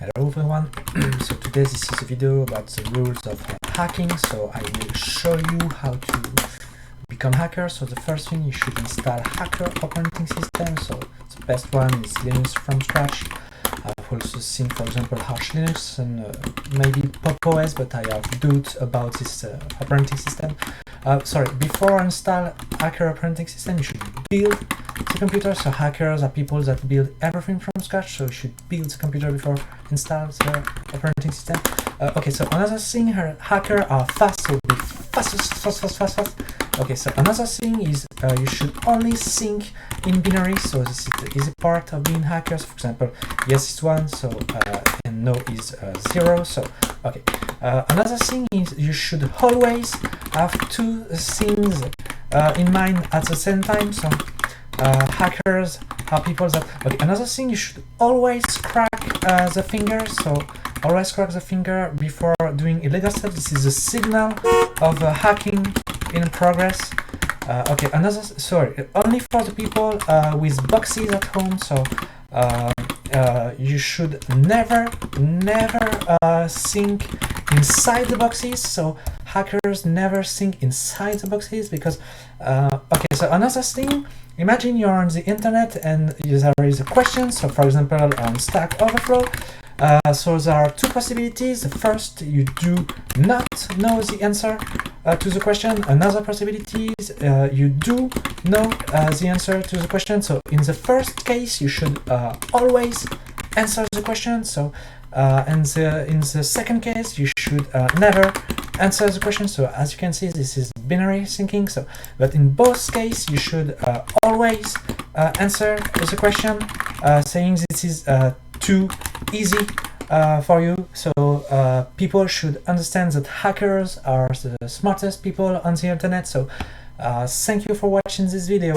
Hello everyone, so today this is a video about the rules of hacking. So I will show you how to become hacker. So the first thing, you should install Hacker operating system. So the best one is Linux from scratch. I've also seen, for example, Arch Linux and maybe Pop! OS, but I have doubts about this operating system. Before install Hacker operating system, you should build the computer. So hackers are people that build everything from scratch, so you should build the computer before install the operating system. Okay, so another thing, hackers are fast, so be fast. Okay, so another thing is you should only think in binary, so this is the easy part of being hackers. For example, yes is 1, so and no is 0. So okay, another thing is you should always have two things in mind at the same time. So hackers are people that, okay, another thing, you should always crack the finger. So always crack the finger before doing illegal stuff. This is a signal of hacking in progress. Okay, only for the people with boxes at home. So you should never think inside the boxes. So hackers never think inside the boxes because okay, so another thing, imagine you're on the internet and there is a question. So for example, on Stack Overflow, so there are two possibilities. The first, you do not know the answer to the question. Another possibility is you do know the answer to the question. So in the first case, you should always answer the question. So in the second case, you should never answer the question. So as you can see, this is binary thinking. So, but in both cases, you should always answer the question, saying this is too easy for you. So people should understand that hackers are the smartest people on the internet. So thank you for watching this video.